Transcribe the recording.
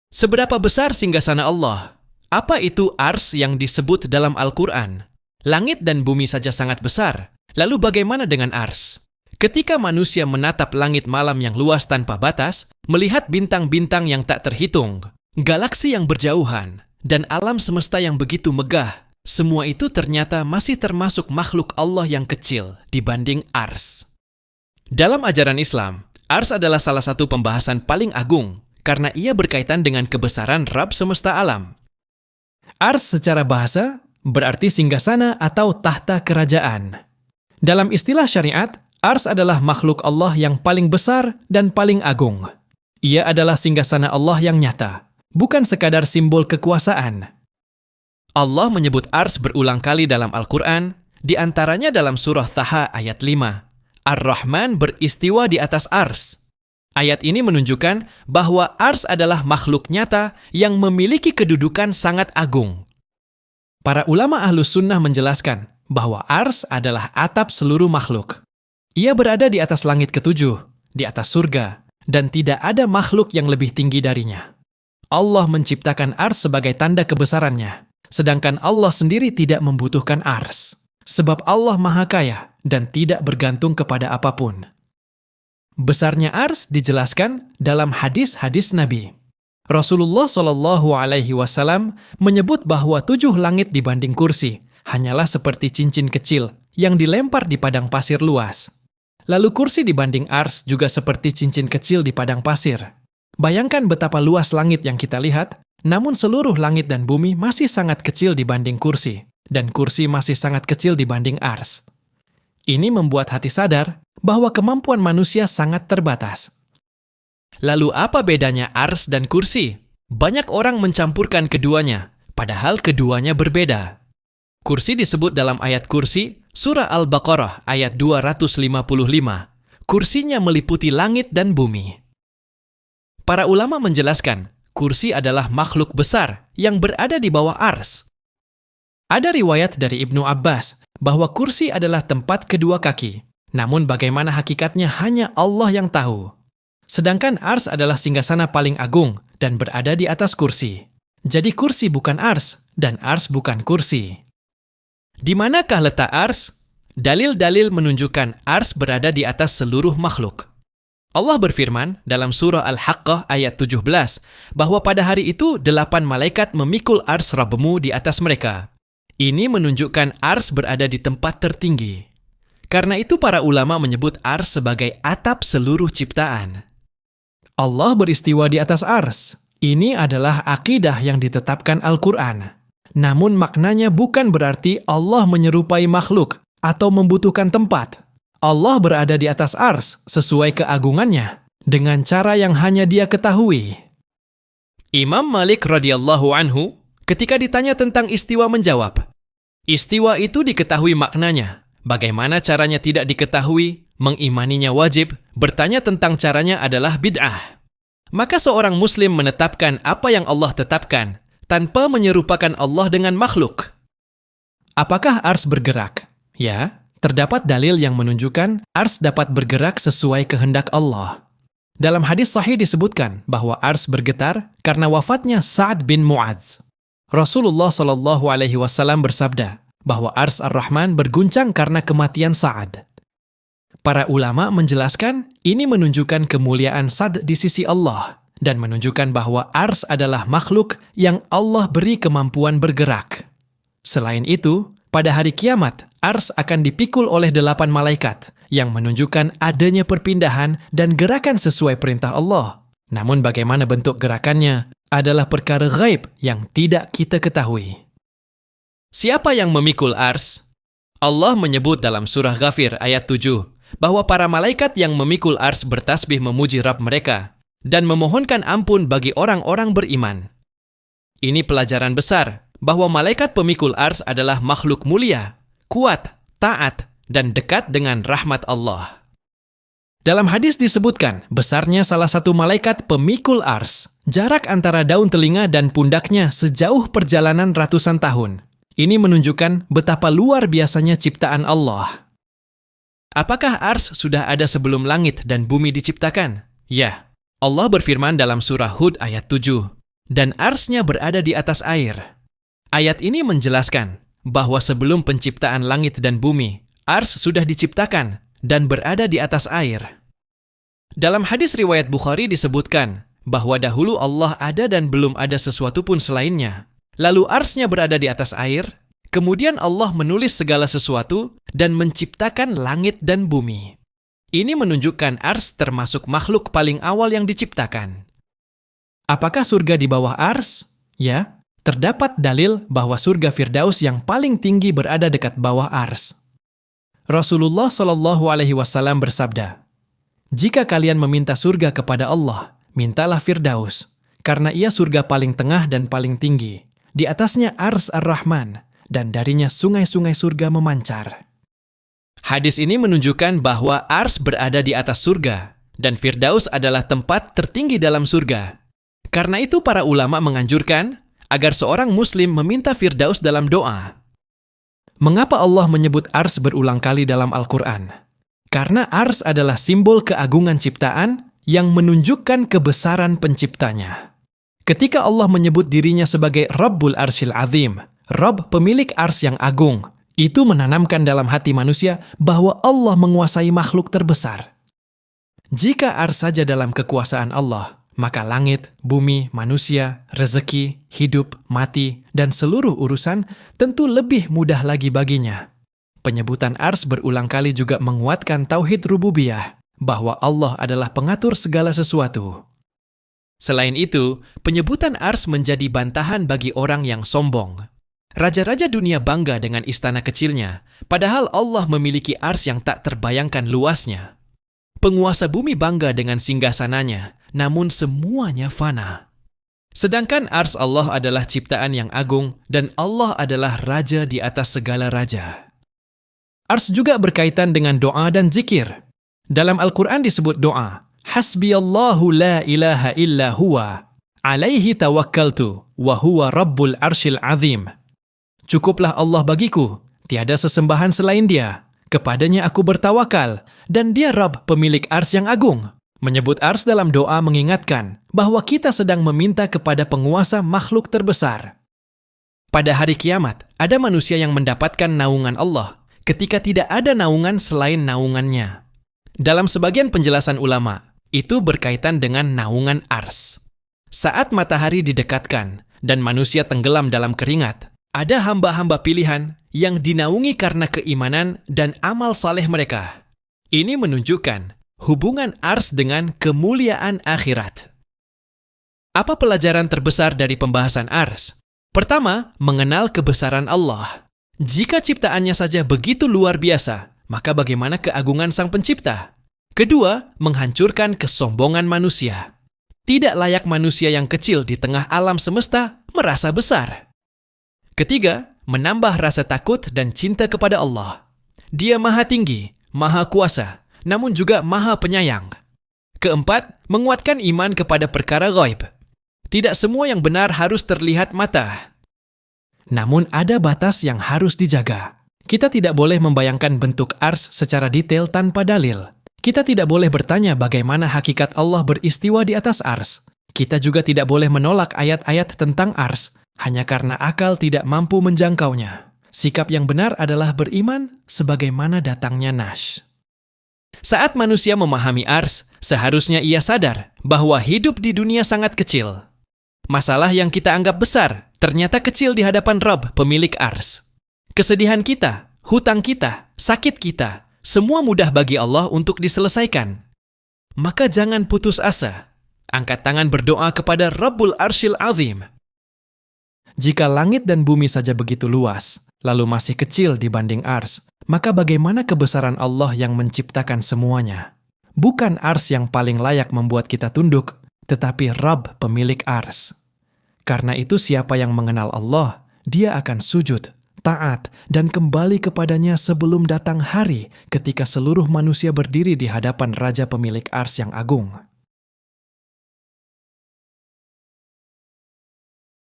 Seberapa besar singgasana Allah? Apa itu ars yang disebut dalam Al-Quran? Langit dan bumi saja sangat besar. Lalu bagaimana dengan ars? Ketika manusia menatap langit malam yang luas tanpa batas, melihat bintang-bintang yang tak terhitung, galaksi yang berjauhan, dan alam semesta yang begitu megah, semua itu ternyata masih termasuk makhluk Allah yang kecil dibanding ars. Dalam ajaran Islam, ars adalah salah satu pembahasan paling agung karena ia berkaitan dengan kebesaran Rabb semesta alam. Ars secara bahasa berarti singgasana atau tahta kerajaan. Dalam istilah syariat, ars adalah makhluk Allah yang paling besar dan paling agung. Ia adalah singgasana Allah yang nyata, bukan sekadar simbol kekuasaan. Allah menyebut ars berulang kali dalam Al-Quran, di antaranya dalam surah Taha ayat 5. Ar-Rahman beristiwa di atas ars. Ayat ini menunjukkan bahwa ars adalah makhluk nyata yang memiliki kedudukan sangat agung. Para ulama Ahlus Sunnah menjelaskan bahwa ars adalah atap seluruh makhluk. Ia berada di atas langit ketujuh, di atas surga, dan tidak ada makhluk yang lebih tinggi darinya. Allah menciptakan ars sebagai tanda kebesarannya, sedangkan Allah sendiri tidak membutuhkan ars, sebab Allah Maha Kaya dan tidak bergantung kepada apapun. Besarnya ars dijelaskan dalam hadis-hadis Nabi. Rasulullah SAW menyebut bahwa 7 langit dibanding kursi hanyalah seperti cincin kecil yang dilempar di padang pasir luas. Lalu kursi dibanding ars juga seperti cincin kecil di padang pasir. Bayangkan betapa luas langit yang kita lihat, namun seluruh langit dan bumi masih sangat kecil dibanding kursi, dan kursi masih sangat kecil dibanding ars. Ini membuat hati sadar bahwa kemampuan manusia sangat terbatas. Lalu apa bedanya ars dan kursi? Banyak orang mencampurkan keduanya, padahal keduanya berbeda. Kursi disebut dalam ayat kursi, surah Al-Baqarah ayat 255. Kursinya meliputi langit dan bumi. Para ulama menjelaskan, kursi adalah makhluk besar yang berada di bawah ars. Ada riwayat dari Ibnu Abbas bahwa kursi adalah tempat kedua kaki. Namun bagaimana hakikatnya hanya Allah yang tahu. Sedangkan ars adalah singgasana paling agung dan berada di atas kursi. Jadi kursi bukan ars dan ars bukan kursi. Di manakah letak ars? Dalil-dalil menunjukkan ars berada di atas seluruh makhluk. Allah berfirman dalam surah Al-Haqqah ayat 17 bahwa pada hari itu 8 malaikat memikul ars Rabbmu di atas mereka. Ini menunjukkan ars berada di tempat tertinggi. Karena itu para ulama menyebut ars sebagai atap seluruh ciptaan. Allah beristiwa di atas ars. Ini adalah akidah yang ditetapkan Al-Quran. Namun maknanya bukan berarti Allah menyerupai makhluk atau membutuhkan tempat. Allah berada di atas ars sesuai keagungannya dengan cara yang hanya Dia ketahui. Imam Malik radhiyallahu anhu ketika ditanya tentang istiwa menjawab, istiwa itu diketahui maknanya. Bagaimana caranya tidak diketahui, mengimaninya wajib, bertanya tentang caranya adalah bid'ah. Maka seorang muslim menetapkan apa yang Allah tetapkan, tanpa menyerupakan Allah dengan makhluk. Apakah ars bergerak? Ya, terdapat dalil yang menunjukkan ars dapat bergerak sesuai kehendak Allah. Dalam hadis sahih disebutkan bahwa ars bergetar karena wafatnya Sa'ad bin Mu'adz. Rasulullah SAW bersabda bahwa ars Ar-Rahman berguncang karena kematian Sa'ad. Para ulama menjelaskan ini menunjukkan kemuliaan Sa'ad di sisi Allah dan menunjukkan bahwa ars adalah makhluk yang Allah beri kemampuan bergerak. Selain itu, pada hari kiamat, ars akan dipikul oleh 8 malaikat yang menunjukkan adanya perpindahan dan gerakan sesuai perintah Allah. Namun bagaimana bentuk gerakannya adalah perkara ghaib yang tidak kita ketahui. Siapa yang memikul ars? Allah menyebut dalam surah Ghafir ayat 7 bahwa para malaikat yang memikul ars bertasbih memuji Rabb mereka dan memohonkan ampun bagi orang-orang beriman. Ini pelajaran besar bahwa malaikat pemikul ars adalah makhluk mulia, kuat, taat, dan dekat dengan rahmat Allah. Dalam hadis disebutkan besarnya salah satu malaikat pemikul ars. Jarak antara daun telinga dan pundaknya sejauh perjalanan ratusan tahun. Ini menunjukkan betapa luar biasanya ciptaan Allah. Apakah ars sudah ada sebelum langit dan bumi diciptakan? Ya, Allah berfirman dalam surah Hud ayat 7. dan arsy-Nya berada di atas air. Ayat ini menjelaskan bahwa sebelum penciptaan langit dan bumi, arsy sudah diciptakan dan berada di atas air. Dalam hadis riwayat Bukhari disebutkan bahwa dahulu Allah ada dan belum ada sesuatu pun selainnya. Lalu arsy-Nya berada di atas air, kemudian Allah menulis segala sesuatu dan menciptakan langit dan bumi. Ini menunjukkan arsy termasuk makhluk paling awal yang diciptakan. Apakah surga di bawah arsy? Ya, terdapat dalil bahwa surga Firdaus yang paling tinggi berada dekat bawah arsy. Rasulullah SAW bersabda, "Jika kalian meminta surga kepada Allah, mintalah Firdaus, karena ia surga paling tengah dan paling tinggi. Di atasnya arsy Ar-Rahman, dan darinya sungai-sungai surga memancar." Hadis ini menunjukkan bahwa arsy berada di atas surga, dan Firdaus adalah tempat tertinggi dalam surga. Karena itu para ulama menganjurkan agar seorang muslim meminta Firdaus dalam doa. Mengapa Allah menyebut arsy berulang kali dalam Al-Quran? Karena arsy adalah simbol keagungan ciptaan yang menunjukkan kebesaran penciptanya. Ketika Allah menyebut dirinya sebagai Rabbul Arsyil Azim, Rabb pemilik arsy yang agung, itu menanamkan dalam hati manusia bahwa Allah menguasai makhluk terbesar. Jika arsy saja dalam kekuasaan Allah, maka langit, bumi, manusia, rezeki, hidup, mati, dan seluruh urusan tentu lebih mudah lagi baginya. Penyebutan arsy berulang kali juga menguatkan tauhid rububiyah, bahwa Allah adalah pengatur segala sesuatu. Selain itu, penyebutan arsy menjadi bantahan bagi orang yang sombong. Raja-raja dunia bangga dengan istana kecilnya, padahal Allah memiliki arsy yang tak terbayangkan luasnya. Penguasa bumi bangga dengan singgasananya, namun semuanya fana. Sedangkan arsy Allah adalah ciptaan yang agung dan Allah adalah raja di atas segala raja. Arsy juga berkaitan dengan doa dan zikir. Dalam Al-Quran disebut doa, Hasbiyallahu la ilaha illa huwa, alaihi tawakkaltu, wa huwa rabbul arsyil azim. Cukuplah Allah bagiku, tiada sesembahan selain Dia. Kepadanya aku bertawakal, dan Dia Rabb pemilik arsy yang agung. Menyebut arsy dalam doa mengingatkan bahwa kita sedang meminta kepada penguasa makhluk terbesar. Pada hari kiamat, ada manusia yang mendapatkan naungan Allah ketika tidak ada naungan selain naungannya. Dalam sebagian penjelasan ulama, itu berkaitan dengan naungan arsy. Saat matahari didekatkan dan manusia tenggelam dalam keringat, ada hamba-hamba pilihan yang dinaungi karena keimanan dan amal saleh mereka. Ini menunjukkan hubungan arsy dengan kemuliaan akhirat. Apa pelajaran terbesar dari pembahasan arsy? Pertama, mengenal kebesaran Allah. Jika ciptaannya saja begitu luar biasa, maka bagaimana keagungan Sang Pencipta? Kedua, menghancurkan kesombongan manusia. Tidak layak manusia yang kecil di tengah alam semesta merasa besar. Ketiga, menambah rasa takut dan cinta kepada Allah. Dia Maha Tinggi, Maha Kuasa, namun juga Maha Penyayang. Keempat, menguatkan iman kepada perkara ghaib. Tidak semua yang benar harus terlihat mata. Namun ada batas yang harus dijaga. Kita tidak boleh membayangkan bentuk arsy secara detail tanpa dalil. Kita tidak boleh bertanya bagaimana hakikat Allah beristiwa di atas arsy. Kita juga tidak boleh menolak ayat-ayat tentang arsy hanya karena akal tidak mampu menjangkaunya. Sikap yang benar adalah beriman sebagaimana datangnya nas. Saat manusia memahami arsy, seharusnya ia sadar bahwa hidup di dunia sangat kecil. Masalah yang kita anggap besar ternyata kecil di hadapan Rabb pemilik arsy. Kesedihan kita, hutang kita, sakit kita, semua mudah bagi Allah untuk diselesaikan. Maka jangan putus asa. Angkat tangan berdoa kepada Rabbul Arsyil Azim. Jika langit dan bumi saja begitu luas, lalu masih kecil dibanding arsy, maka bagaimana kebesaran Allah yang menciptakan semuanya? Bukan arsy yang paling layak membuat kita tunduk, tetapi Rabb pemilik arsy. Karena itu siapa yang mengenal Allah, dia akan sujud, taat, dan kembali kepadanya sebelum datang hari ketika seluruh manusia berdiri di hadapan Raja pemilik arsy yang agung.